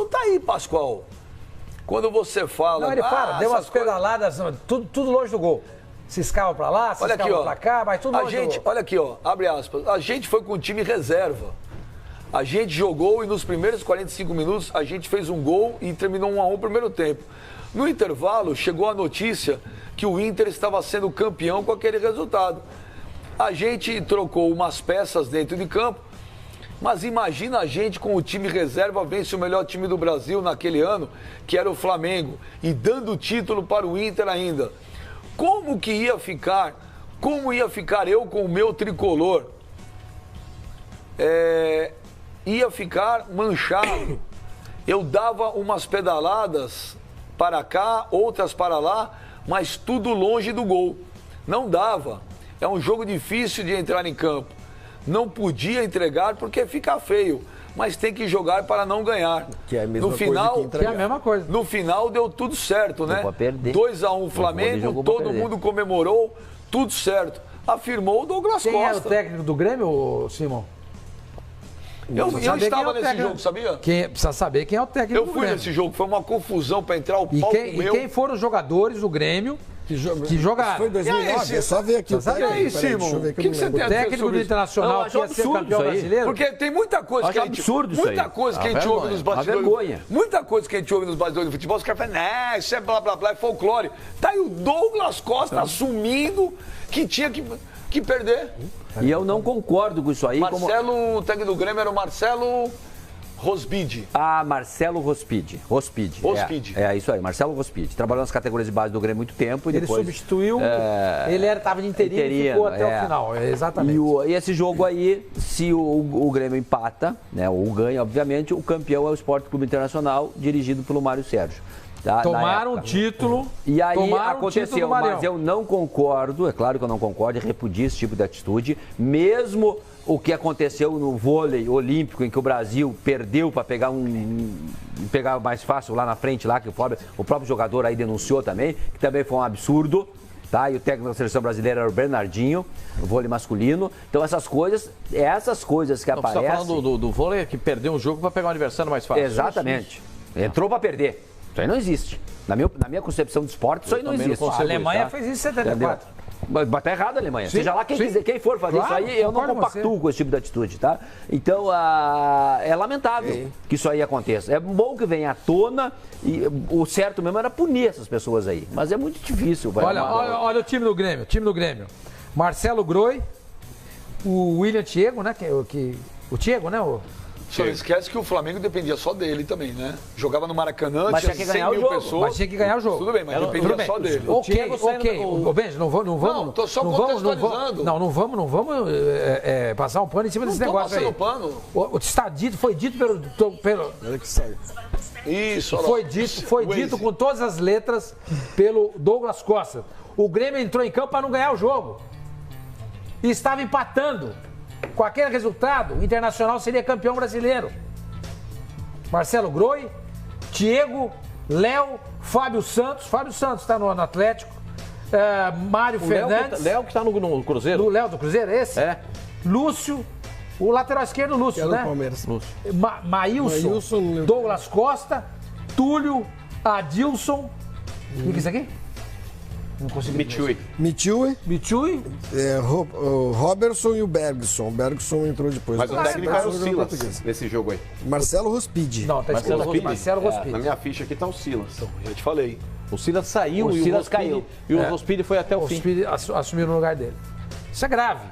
Então tá aí, Pascoal. Quando você fala... Não, ele fala, deu umas pedaladas, tudo longe do gol. Se escava pra lá, se escava pra cá, mas tudo longe do gol. Olha aqui, ó, abre aspas. A gente foi com o time reserva. A gente jogou e nos primeiros 45 minutos a gente fez um gol e terminou 1-1 o primeiro tempo. No intervalo, chegou a notícia que o Inter estava sendo campeão com aquele resultado. A gente trocou umas peças dentro de campo, mas imagina a gente com o time reserva vence o melhor time do Brasil naquele ano, que era o Flamengo, e dando o título para o Inter ainda. Como ia ficar eu com o meu tricolor? Ia ficar manchado. Eu dava umas pedaladas para cá, outras para lá, mas tudo longe do gol. Não dava. É um jogo difícil de entrar em campo. Não podia entregar porque fica feio, mas tem que jogar para não ganhar. Que é a mesma no final, coisa que entregar. Que é a mesma coisa. No final deu tudo certo, né? 2-1 Flamengo, todo mundo comemorou, tudo certo. Afirmou o Douglas Costa. Quem era o técnico do Grêmio, Simão? Eu estava nesse jogo, sabia? Precisa saber quem é o técnico do Grêmio. Eu fui nesse jogo, foi uma confusão para entrar o palco meu. E quem foram os jogadores do Grêmio que jogaram? Foi em 2009, é só ver aqui o técnico. E aí, Simon, o que você tem a O dizer técnico sobre do isso? Internacional que ia ser campeão brasileiro? Porque tem muita coisa que a gente... Muita coisa que a gente ouve nos bastidores. Muita coisa que a gente ouve nos bastidores do futebol, os caras falam, né, isso é blá blá blá, é folclore. Tá aí o Douglas Costa assumindo que tinha que perder. E eu não concordo com isso aí. O técnico do Grêmio era o Marcelo Rospide. Marcelo Rospide. É isso aí, Marcelo Rospide. Trabalhou nas categorias de base do Grêmio há muito tempo. E ele depois, substituiu, ele estava de interino e ficou até o final. Exatamente. E esse jogo aí, se o Grêmio empata, né, ou ganha, obviamente, o campeão é o Sport Clube Internacional, dirigido pelo Mário Sérgio. Tá, tomaram um título. E aí aconteceu, mas eu não concordo, é claro que eu não concordo, e repudio esse tipo de atitude, mesmo o que aconteceu no vôlei olímpico, em que o Brasil perdeu para pegar mais fácil lá na frente, lá que o próprio jogador aí denunciou também, que também foi um absurdo. Tá? E o técnico da seleção brasileira era o Bernardinho, o vôlei masculino. Então essas coisas que aparecem... Você está falando do vôlei que perdeu um jogo para pegar um adversário mais fácil. Exatamente. Entrou para perder. Isso aí não existe. Na minha concepção de esporte, isso aí não existe. A Alemanha fez isso em 74. Mas tá errado a Alemanha. Sim, seja lá quem for fazer isso aí, eu não compactuo com esse tipo de atitude, tá? Então, é lamentável que isso aí aconteça. É bom que venha à tona e o certo mesmo era punir essas pessoas aí. Mas é muito difícil. Olha o time do Grêmio. Marcelo Groi, o William Thiago, né? O Thiago, né? Só esquece que o Flamengo dependia só dele também, né? Jogava no Maracanã, mas tinha 100 mil pessoas. Mas tinha que ganhar o jogo. Tudo bem, mas dependia só dele. Ok. Ô, Benji, não vamos... Não, tô só contextualizando. Não vamos passar um pano em cima desse negócio aí. Não tô passando pano. Foi dito pelo... Olha que saiu. Isso, Foi dito com todas as letras pelo Douglas Costa. O Grêmio entrou em campo para não ganhar o jogo. E estava empatando. Com aquele resultado, o Internacional seria campeão brasileiro. Marcelo Groi, Thiago, Léo, Fábio Santos está no Atlético. Mário Fernandes. Léo que está no Cruzeiro. O Léo do Cruzeiro, esse? É. Lúcio, o lateral esquerdo, Lúcio, né? Palmeiras. Maílson, Douglas Costa, Túlio, Adilson. O que é isso aqui? Não consegui. Michui. O Robertson e o Bergson. O Bergson entrou depois. Mas o técnico era o Silas nesse jogo aí. Marcelo Rospide. Não, tá escrito Marcelo Rospide. Na minha ficha aqui tá o Silas. Então, já te falei. O Silas saiu O Silas caiu. E o Rospide foi até o fim. O Rospide assumiu no lugar dele. Isso é grave.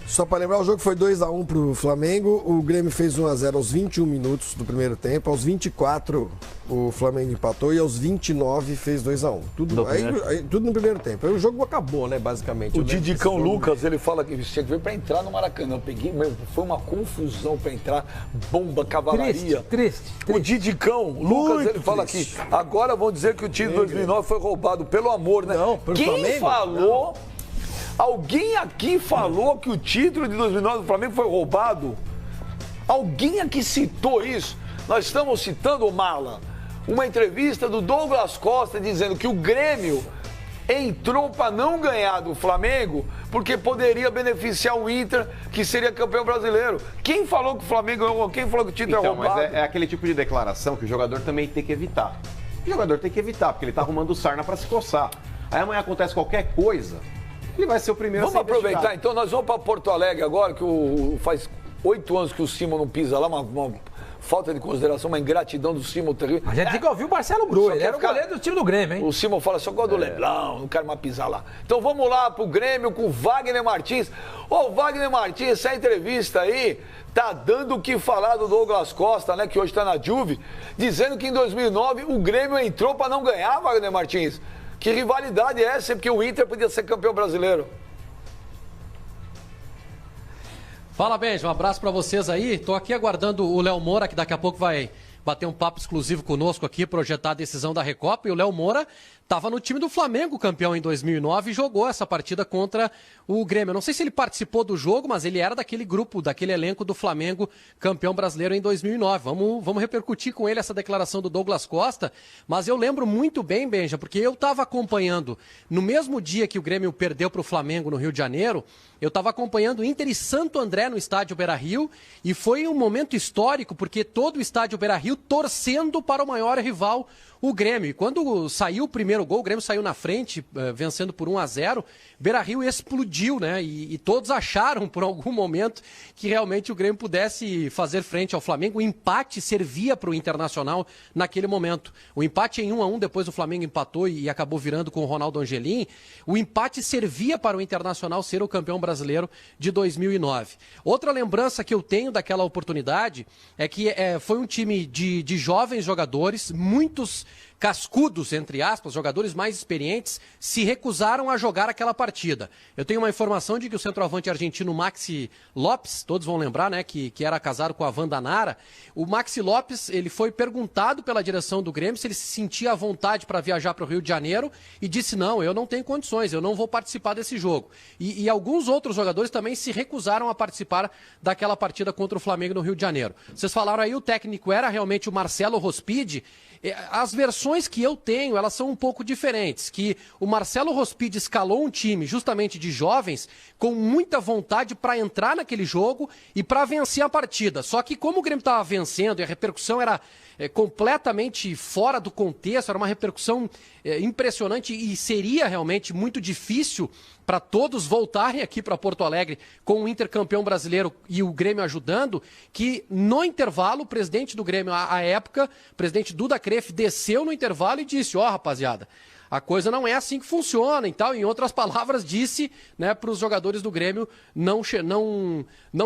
Só para lembrar, o jogo foi 2-1 pro Flamengo. O Grêmio fez 1-0 aos 21 minutos do primeiro tempo. Aos 24, o Flamengo empatou. E aos 29, fez 2-1. Tudo no primeiro tempo. Aí o jogo acabou, né, basicamente. O Didicão Lucas, ele fala que tinha que ver para entrar no Maracanã. Eu peguei, foi uma confusão para entrar. Bomba, cavalaria. Triste. O Didicão Lucas, ele fala aqui. Agora vão dizer que o time de 2009 foi roubado. Pelo amor, né? Não, pelo Quem Flamengo? falou... Alguém aqui falou que o título de 2009 do Flamengo foi roubado? Alguém aqui citou isso? Nós estamos citando, Mala, uma entrevista do Douglas Costa dizendo que o Grêmio entrou para não ganhar do Flamengo porque poderia beneficiar o Inter, que seria campeão brasileiro. Quem falou que o Flamengo ganhou? Quem falou que o título é roubado? Mas é aquele tipo de declaração que o jogador também tem que evitar. O jogador tem que evitar, porque ele tá arrumando sarna para se coçar. Aí amanhã acontece qualquer coisa, ele vai ser o primeiro a ser aproveitar, investigado. então nós vamos para Porto Alegre agora, que faz 8 anos que o Simon não pisa lá, uma falta de consideração, uma ingratidão do Simon terrível. A gente tem que ouvir o Marcelo Bru, ele era o goleiro do time do Grêmio, hein? O Simon fala, só gosto do Leblão, não quero mais pisar lá. Então vamos lá pro Grêmio com o Wagner Martins. Ô, Wagner Martins, essa entrevista aí tá dando o que falar do Douglas Costa, né, que hoje tá na Juve, dizendo que em 2009 o Grêmio entrou para não ganhar, Wagner Martins. Que rivalidade é essa? Porque o Inter podia ser campeão brasileiro. Fala, Benja, um abraço pra vocês aí. Tô aqui aguardando o Léo Moura, que daqui a pouco vai bater um papo exclusivo conosco aqui, projetar a decisão da Recopa. E o Léo Moura estava no time do Flamengo, campeão em 2009, e jogou essa partida contra o Grêmio. Eu não sei se ele participou do jogo, mas ele era daquele grupo, daquele elenco do Flamengo, campeão brasileiro em 2009. Vamos repercutir com ele essa declaração do Douglas Costa, mas eu lembro muito bem, Benja, porque eu estava acompanhando, no mesmo dia que o Grêmio perdeu para o Flamengo no Rio de Janeiro, eu estava acompanhando Inter e Santo André no estádio Beira-Rio, e foi um momento histórico, porque todo o estádio Beira-Rio torcendo para o maior rival, o Grêmio. E quando saiu o primeiro gol, o Grêmio saiu na frente, vencendo por 1-0, Beira-Rio explodiu, né? E todos acharam por algum momento que realmente o Grêmio pudesse fazer frente ao Flamengo. O empate servia para o Internacional naquele momento. O empate em 1-1, depois o Flamengo empatou e acabou virando com o Ronaldo Angelim. O empate servia para o Internacional ser o campeão brasileiro de 2009. Outra lembrança que eu tenho daquela oportunidade é que foi um time de jovens jogadores, muitos cascudos, entre aspas, jogadores mais experientes, se recusaram a jogar aquela partida. Eu tenho uma informação de que o centroavante argentino Maxi Lopes, todos vão lembrar, né, que era casado com a Wanda Nara, o Maxi Lopes, ele foi perguntado pela direção do Grêmio se ele se sentia à vontade para viajar para o Rio de Janeiro e disse, não, eu não tenho condições, eu não vou participar desse jogo. E alguns outros jogadores também se recusaram a participar daquela partida contra o Flamengo no Rio de Janeiro. Vocês falaram aí, o técnico era realmente o Marcelo Rospide. As versões que eu tenho, elas são um pouco diferentes, que o Marcelo Rospide escalou um time justamente de jovens com muita vontade para entrar naquele jogo e para vencer a partida. Só que como o Grêmio estava vencendo e a repercussão era completamente fora do contexto, era uma repercussão impressionante e seria realmente muito difícil para todos voltarem aqui para Porto Alegre com o Inter campeão brasileiro e o Grêmio ajudando, que no intervalo o presidente do Grêmio, à época, o presidente Duda Kreff, desceu no intervalo e disse, rapaziada, a coisa não é assim que funciona e tal. Em outras palavras, disse, né, para os jogadores do Grêmio não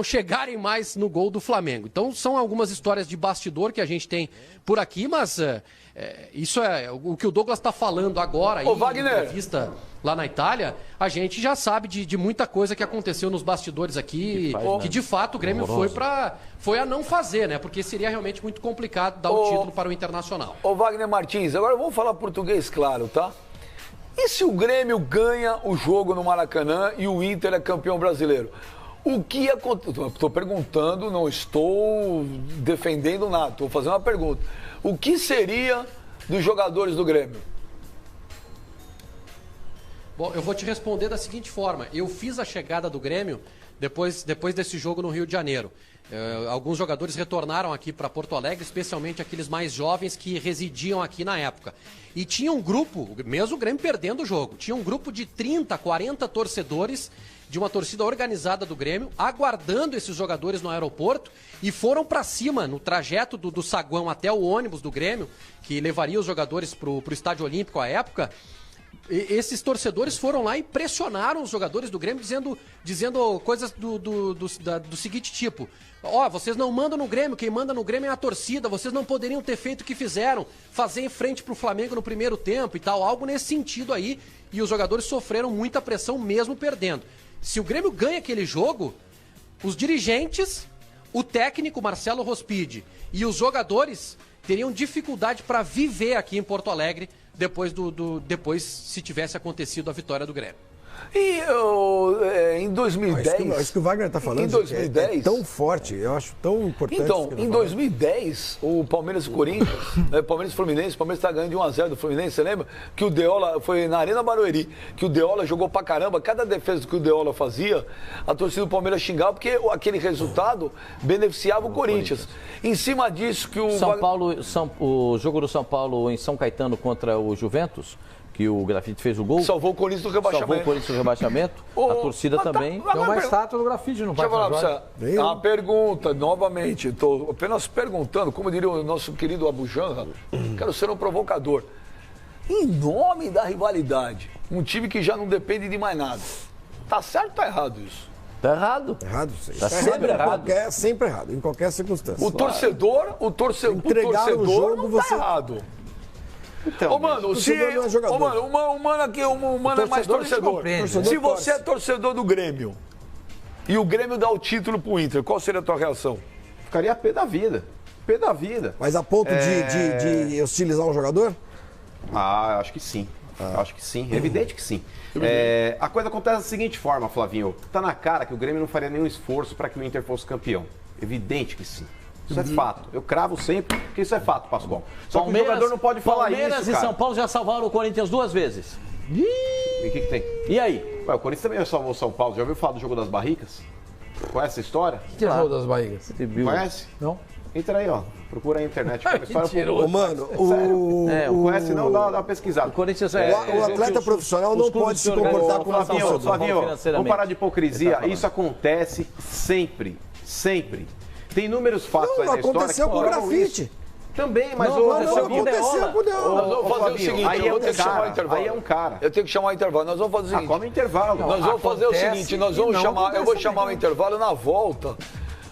chegarem mais no gol do Flamengo. Então são algumas histórias de bastidor que a gente tem por aqui, mas isso é o que o Douglas está falando agora, Ô, Wagner, em entrevista lá na Itália, a gente já sabe de muita coisa que aconteceu nos bastidores aqui, que de fato o Grêmio foi a não fazer, né? Porque seria realmente muito complicado dar o título para o Internacional. Ô, Wagner Martins, agora vamos falar português claro, tá? E se o Grêmio ganha o jogo no Maracanã e o Inter é campeão brasileiro? O que acontece? Estou perguntando, não estou defendendo nada, estou fazendo uma pergunta. O que seria dos jogadores do Grêmio? Bom, eu vou te responder da seguinte forma. Eu fiz a chegada do Grêmio depois desse jogo no Rio de Janeiro. Alguns jogadores retornaram aqui para Porto Alegre, especialmente aqueles mais jovens que residiam aqui na época. E tinha um grupo, mesmo o Grêmio perdendo o jogo, tinha um grupo de 30, 40 torcedores de uma torcida organizada do Grêmio, aguardando esses jogadores no aeroporto e foram para cima, no trajeto do saguão até o ônibus do Grêmio, que levaria os jogadores para o Estádio Olímpico à época. Esses torcedores foram lá e pressionaram os jogadores do Grêmio dizendo coisas do seguinte tipo: vocês não mandam no Grêmio, quem manda no Grêmio é a torcida, vocês não poderiam ter feito o que fizeram, fazer em frente pro Flamengo no primeiro tempo e tal, algo nesse sentido aí, e os jogadores sofreram muita pressão mesmo perdendo. Se o Grêmio ganha aquele jogo, os dirigentes, o técnico Marcelo Rospide e os jogadores teriam dificuldade para viver aqui em Porto Alegre depois se tivesse acontecido a vitória do Grêmio. E em 2010... Isso que o Wagner está falando, em 2010, é tão forte, eu acho tão importante. Então, em 2010, o Palmeiras e Corinthians, Palmeiras e Fluminense, o Palmeiras está ganhando de 1-0 do Fluminense, você lembra? Que o Deola, foi na Arena Barueri, que o Deola jogou pra caramba, cada defesa que o Deola fazia, a torcida do Palmeiras xingava, porque aquele resultado beneficiava o Corinthians. Em cima disso que o... o jogo do São Paulo em São Caetano contra o Juventus, que o Grafite fez o gol. Salvou o Corinthians do rebaixamento. Salvou o Corinthians do rebaixamento. A torcida também. Tem uma estátua do Grafite, não vai falar pra você. Uma pergunta, novamente, estou apenas perguntando, como diria o nosso querido Abu Janra, quero ser um provocador. Em nome da rivalidade, um time que já não depende de mais nada. Tá certo ou tá errado isso? Tá errado. Errado, sim. Tá sempre errado. Sempre errado, em qualquer circunstância. O torcedor Entregar o jogo, não você... tá errado. Então, mano, se... o mano aqui, o mano é mais torcedor. Se você é torcedor do Grêmio e o Grêmio dá o título pro Inter, qual seria a tua reação? Ficaria pé da vida. Pé da vida. Mas a ponto de hostilizar um jogador? Acho que sim. Acho que sim. Evidente que sim. A coisa acontece da seguinte forma, Flavinho. Tá na cara que o Grêmio não faria nenhum esforço para que o Inter fosse campeão. Evidente que sim. Isso é fato. Eu cravo sempre que isso é fato, Pascoal. Só que o jogador não pode falar isso, Palmeiras e São Paulo já salvaram o Corinthians 2 vezes. E o que tem? E aí? Ué, o Corinthians também salvou o São Paulo. Já ouviu falar do jogo das barricas? Conhece essa história? Que jogo das barrigas? Conhece? Não. Entra aí, ó. Procura aí na internet. Ô, mano, conhece não? Dá uma pesquisada. O Corinthians o atleta profissional não pode se comportar como Flavinho, vamos parar de hipocrisia. Isso acontece sempre. Sempre. Tem inúmeros fatos aí na história. Não aconteceu com o Grafite. Também, mas não aconteceu com o Deola. Nós vamos fazer o seguinte, eu vou ter que chamar o intervalo. Aí é um cara. Eu tenho que chamar o intervalo. Nós vamos fazer o seguinte. Come o intervalo. Nós vamos fazer o seguinte, eu vou chamar o intervalo na volta.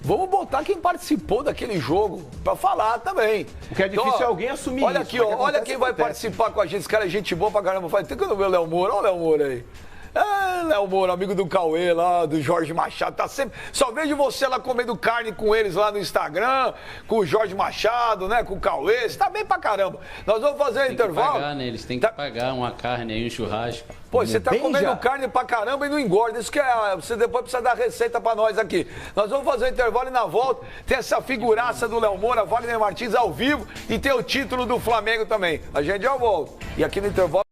Vamos botar quem participou daquele jogo pra falar também. O que é difícil é alguém assumir olha isso. Aqui, ó, olha quem vai participar com a gente. Esse cara é gente boa pra caramba. Tem que eu não ver o Léo Moura. Olha o Léo Moura aí. Léo Moura, amigo do Cauê lá, do Jorge Machado, tá sempre... Só vejo você lá comendo carne com eles lá no Instagram, com o Jorge Machado, né, com o Cauê, você tá bem pra caramba. Nós vamos fazer um intervalo. Pagar, né? Eles têm que pagar uma carne aí, um churrasco. Pô, você tá comendo carne pra caramba e não engorda, isso que você depois precisa dar receita pra nós aqui. Nós vamos fazer um intervalo e na volta tem essa figuraça do Léo Moura, Wagner Martins ao vivo e tem o título do Flamengo também. A gente já volta. E aqui no intervalo...